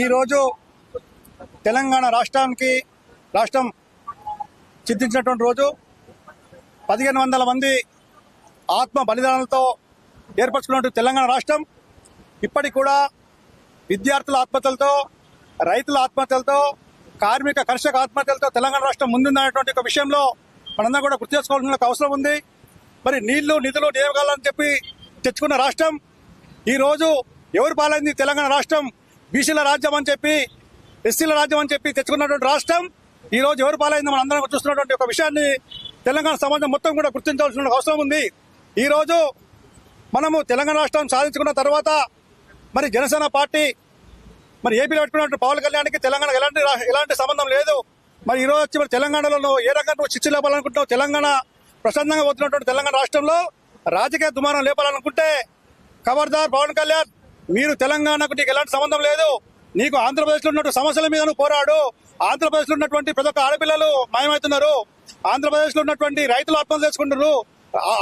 ఈరోజు తెలంగాణ రాష్ట్రం చింతించినటువంటి రోజు. 1500 మంది ఆత్మ బలిదానాలతో ఏర్పరచుకున్నటువంటి తెలంగాణ రాష్ట్రం ఇప్పటికి కూడా విద్యార్థుల ఆత్మహత్యలతో, రైతుల ఆత్మహత్యలతో, కార్మిక కర్షక ఆత్మహత్యలతో తెలంగాణ రాష్ట్రం ముందుందనేటువంటి ఒక విషయంలో మనందరం కూడా గుర్తు చేసుకోవాల్సిన అవసరం ఉంది. మరి నీళ్లు నిధులు నియమకాలని చెప్పి తెచ్చుకున్న రాష్ట్రం ఈరోజు ఎవరు పాలైంది? తెలంగాణ రాష్ట్రం బీసీల రాజ్యం అని చెప్పి, ఎస్సీల రాజ్యం అని చెప్పి తెచ్చుకున్నటువంటి రాష్ట్రం ఈరోజు ఎవరు పాలైంది మనం అందరం చూస్తున్నటువంటి ఒక విషయాన్ని తెలంగాణ సమాజం మొత్తం కూడా గుర్తించాల్సిన అవసరం ఉంది. ఈరోజు మనము తెలంగాణ రాష్ట్రం సాధించుకున్న తర్వాత మరి జనసేన పార్టీ మరి ఏపీలో పెట్టుకున్నటువంటి పవన్ కళ్యాణ్కి తెలంగాణకు ఎలాంటి సంబంధం లేదు. మరి ఈరోజు వచ్చి మరి తెలంగాణలో ఏ రకంగా చిచ్చు లేపాలనుకుంటున్నావు? తెలంగాణ ప్రశాంతంగా పోతున్నటువంటి తెలంగాణ రాష్ట్రంలో రాజకీయ దుమారం లేపాలనుకుంటే ఖబర్దార్ పవన్ కళ్యాణ్, మీరు తెలంగాణకు నీకు ఎలాంటి సంబంధం లేదు. నీకు ఆంధ్రప్రదేశ్లో ఉన్నటువంటి సమస్యల మీద నువ్వు పోరాడు. ఆంధ్రప్రదేశ్లో ఉన్నటువంటి ప్రతి ఒక్క ఆడపిల్లలు మాయమవుతున్నారు. ఆంధ్రప్రదేశ్లో ఉన్నటువంటి రైతులు ఆత్మహత్య చేసుకుంటున్నారు.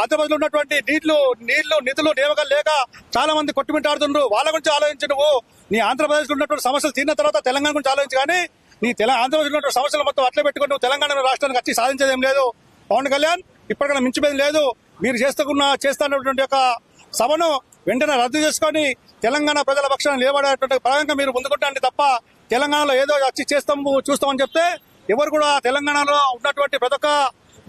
ఆంధ్రప్రదేశ్లో ఉన్నటువంటి నీళ్లు నిధులు నియామకాలు లేక చాలా మంది కొట్టుమిట్టాడుతున్నారు. వాళ్ళ గురించి ఆలోచించి నువ్వు నీ ఆంధ్రప్రదేశ్లో ఉన్నటువంటి సమస్యలు తీరిన తర్వాత తెలంగాణ గురించి ఆలోచించి, కానీ నీ ఆంధ్రప్రదేశ్లో ఉన్నటువంటి సమస్యలు మొత్తం అట్లే పెట్టుకుని నువ్వు తెలంగాణ రాష్ట్రానికి వచ్చి సాధించేదేం లేదు. పవన్ కళ్యాణ్ ఇప్పటికన్నా మించిపోయింది లేదు. మీరు చేస్తున్నటువంటి యొక్క సభను వెంటనే రద్దు చేసుకొని తెలంగాణ ప్రజల పక్షాన నిలబడేటువంటి పరంగా మీరు ముందుకుంటాండి తప్ప తెలంగాణలో ఏదో వచ్చి చూస్తామని చెప్తే ఎవరు కూడా తెలంగాణలో ఉన్నటువంటి ప్రతి ఒక్క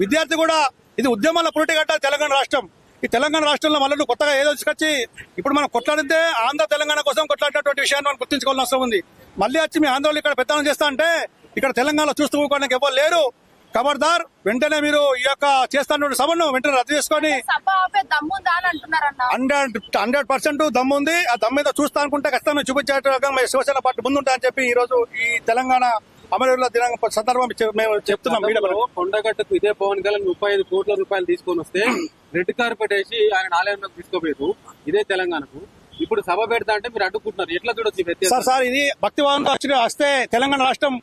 విద్యార్థి కూడా ఇది ఉద్యమాల పురిటిగట్ట తెలంగాణ రాష్ట్రం. ఈ తెలంగాణ రాష్ట్రంలో మళ్ళీ కొత్తగా ఏదో తీసుకొచ్చి ఇప్పుడు మనం కొట్లాడితే ఆంధ్ర తెలంగాణ కోసం కొట్లాడినటువంటి విషయాన్ని మనం గుర్తించుకోవాల్సిన అవసరం ఉంది. మళ్ళీ వచ్చి మీ ఆంధ్రలో ఇక్కడ పెత్తనం చేస్తా అంటే ఇక్కడ తెలంగాణలో చూస్తూ ఊరుకోవడానికి ఎవరు లేరు. ఖబర్దార్, వెంటనే మీరు ఈ యొక్క చేస్తున్న సభను వెంటనే రద్దు చేసుకొని 100% దమ్ము ఉంది. ఆ దమ్ము మీద చూస్తా అనుకుంటే ఖచ్చితంగా చూపించేట్టుగా శివసేన పార్టీ ముందుంటాయని చెప్పి ఈ రోజు ఈ తెలంగాణ అమరవీరుల దినాంగ సందర్భం మేము చెప్తున్నాం. కొండగట్టుకు ఇదే పవన్ కళ్యాణ్ 35 కోట్ల రూపాయలు తీసుకొని వస్తే రెడ్ కార్పెట్ వేసి ఆయన ఆలయంలోకి తీసుకోపోయారు. ఇదే తెలంగాణకు ఇప్పుడు సభ పెడతా అంటే మీరు అడ్డుకుంటున్నారు. ఎట్లా చూడొచ్చు సార్? ఇది భక్తిభావంతో వస్తే తెలంగాణ రాష్ట్రం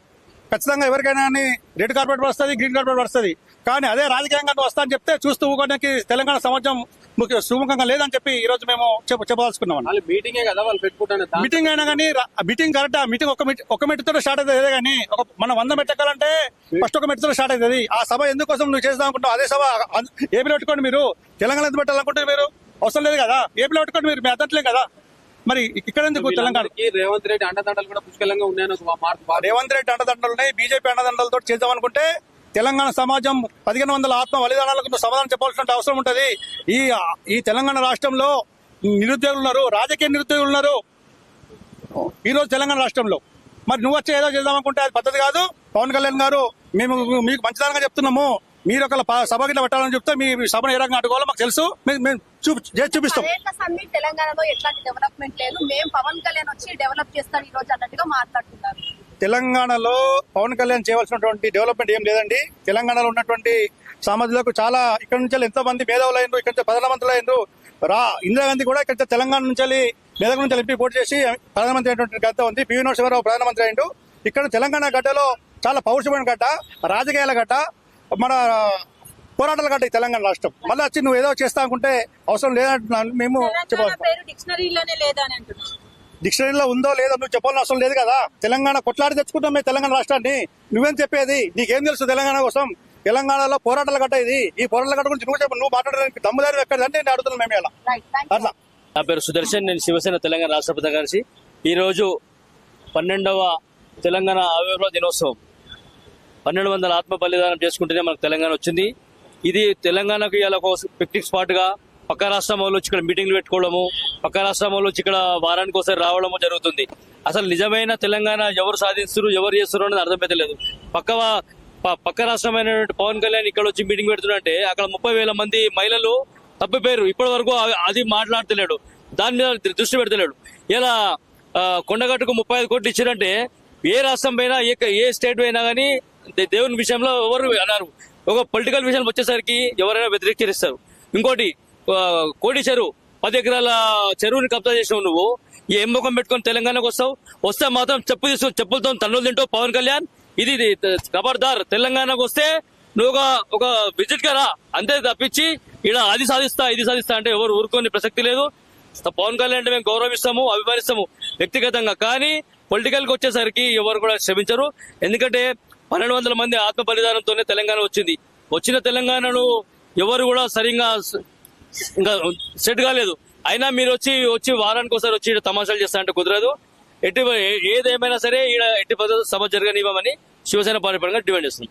ఖచ్చితంగా ఎవరికైనా రెడ్ కార్పెట్ వస్తుంది, గ్రీన్ కార్పెట్ వస్తుంది. కానీ అదే రాజకీయంగా వస్తా అని చెప్తే చూస్తూ ఊకోడానికి తెలంగాణ సమాజం సుముఖంగా లేదని చెప్పి ఈ రోజు మేము చెప్పదలుచుకున్నాం. మీటింగే కదా వాళ్ళు పెట్టుకుంటాను. మీటింగ్ అయినా కానీ మీటింగ్ కరెక్ట్. మీటింగ్ ఒక మెట్టుతో స్టార్ట్ అవుతుంది కానీ మనం 100 మెట్టెక్కాలంటే ఫస్ట్ ఒక మెట్టుతో స్టార్ట్ అవుతుంది. ఆ సభ ఎందుకోసం నువ్వు చేద్దాం అనుకుంటావు? అదే సభ ఏపీలో పెట్టుకోండి. మీరు తెలంగాణ ఎందుకు పెట్టాలనుకుంటే మీరు అవసరం లేదు కదా. ఏపీలో పెట్టుకోండి, మీరు అదట్లే కదా. మరి ఇక్కడ ఎందుకు తెలంగాణకి? రేవంత్ రెడ్డి అండదండలు కూడా పుష్కలంగా ఉన్నాయని రేవంత్ రెడ్డి అండదండలు ఉన్నాయి, బీజేపీ అండదండలతో చేద్దాం అనుకుంటే తెలంగాణ సమాజం 1500 ఆత్మ బలిదానాలకు సమాధానం చెప్పాల్సిన అవసరం ఉంటది. ఈ తెలంగాణ రాష్ట్రంలో నిరుద్యోగులు ఉన్నారు, రాజకీయ నిరుద్యోగులు ఉన్నారు ఈ రోజు తెలంగాణ రాష్ట్రంలో. మరి నువ్వు వచ్చి ఏదో చేద్దాం అనుకుంటే అది పద్ధతి కాదు. పవన్ కళ్యాణ్ గారు, మేము మీకు మంచిదానంగా చెప్తున్నాము. మీరు ఒక సభ గిట్ల పెట్టాలని చెప్తే మీ సభను ఏ రకంగా అడ్డుకోవాలో మాకు తెలుసు. మేము చూపిస్తాం. తెలంగాణలో ఎట్లాంటి డెవలప్మెంట్ లేదు, మేము పవన్ కళ్యాణ్ వచ్చి డెవలప్ చేస్తాం ఈ రోజు అన్నట్టుగా మాట్లాడుతున్నారు. తెలంగాణలో పవన్ కళ్యాణ్ చేయవలసినటువంటి డెవలప్మెంట్ ఏం లేదండి. తెలంగాణలో ఉన్నటువంటి సామాజికులకు చాలా ఇక్కడ నుంచి ఎంతో మంది మేధావులు అయినరు, ఇక్కడ నుంచి ప్రధానమంత్రులు అయినరు. ఇందిరాగాంధీ కూడా ఇక్కడ తెలంగాణ నుంచి మెదక్ నుంచి ఎంపీ పోటీ చేసి ప్రధానమంత్రి అయినటువంటి గడ్డ ఉంది. పివి నరసింహారావు ప్రధానమంత్రి అయిండు. ఇక్కడ తెలంగాణ గడ్డలో చాలా పౌరుషమైన గడ్డ, రాజకీయాల గడ్డ, మన పోరాటాల గడ్డ ఈ తెలంగాణ రాష్ట్రం. మళ్ళీ వచ్చి నువ్వు ఏదో చేస్తా అనుకుంటే అవసరం లేదంటున్నాను. మేము డిక్షనరీలో ఉందో లేదో నువ్వు చెప్పాలని అవసరం లేదు కదా. తెలంగాణ కొట్లాడి తెచ్చుకుంటాం మేము తెలంగాణ రాష్ట్రాన్ని. నువ్వేం చెప్పేది? నీకేం తెలుసు తెలంగాణ కోసం? తెలంగాణలో పోరాటాల గడ్డ ఇది. ఈ పోరాటాల గడ్డ గురించి నువ్వు మాట్లాడడానికి దమ్ముదారి ఎక్కడంటే నేను అడుగుతున్నాను మేము ఇలా. అట్లా నా పేరు సుదర్శన్, నేను శివసేన తెలంగాణ రాష్ట్ర ప్రధాన కార్యదర్శి. ఈరోజు 12వ తెలంగాణ ఆవిర్భావ దినోత్సవం. 1200 ఆత్మ బలిదానం చేసుకుంటేనే మనకు తెలంగాణ వచ్చింది. ఇది తెలంగాణకు ఇలా ఒక పిక్నిక్ స్పాట్ గా పక్క రాష్ట్రం వాళ్ళు వచ్చి ఇక్కడ మీటింగ్లు పెట్టుకోవడము, పక్క రాష్ట్రం వాళ్ళు వచ్చి ఇక్కడ వారానికి ఒకసారి రావడము జరుగుతుంది. అసలు నిజమైన తెలంగాణ ఎవరు సాధిస్తారు, ఎవరు చేస్తారు అనేది అర్థమైతలేదు. పక్క రాష్ట్రమైనటువంటి పవన్ కళ్యాణ్ ఇక్కడ వచ్చి మీటింగ్ పెడుతున్నారంటే అక్కడ 30,000 మంది మహిళలు తప్పిపోయారు. ఇప్పటి వరకు అది మాట్లాడతలేడు, దాని మీద దృష్టి పెడతలేడు. ఇలా కొండగట్టుకు 35 కోట్లు ఇచ్చారంటే ఏ రాష్ట్రం పైన ఏ స్టేట్ అయినా కానీ దేవుని విషయంలో ఎవరు అన్నారు. ఒక పొలిటికల్ విషయం వచ్చేసరికి ఎవరైనా వ్యతిరేకిస్తారు. ఇంకోటి కోడి చెరువు 10 ఎకరాల చెరువుని కబ్జా చేసినావు నువ్వు. ఏం ముఖం పెట్టుకొని తెలంగాణకు వస్తే మాత్రం చెప్పులతో తన్నులు తింటావు పవన్ కళ్యాణ్. ఇది ఖబర్దార్, తెలంగాణకు వస్తే నువ్వు ఒక విజిట్ గా రా అంతే తప్పించి ఇలా అది సాధిస్తా ఇది సాధిస్తా అంటే ఎవరు ఊరుకోని ప్రసక్తి లేదు. పవన్ కళ్యాణ్ అంటే మేము గౌరవిస్తాము, అభిమానిస్తాము వ్యక్తిగతంగా. కానీ పొలిటికల్ కి వచ్చేసరికి ఎవరు కూడా శ్రమించరు. ఎందుకంటే 1200 మంది ఆత్మ బలిదానంతోనే తెలంగాణ వచ్చింది. వచ్చిన తెలంగాణను ఎవరు కూడా సరిగ్గా ఇంకా సెట్ కాలేదు. అయినా మీరు వచ్చి వారానికి ఒకసారి వచ్చి ఈడ తమాషాలు చేస్తా అంటే కుదరదు. ఏదేమైనా సరే ఈడ ఎట్టి పద్ధతి సభ జరగనివ్వమని శివసేన పార్టీ పరంగా డిమాండ్ చేస్తుంది.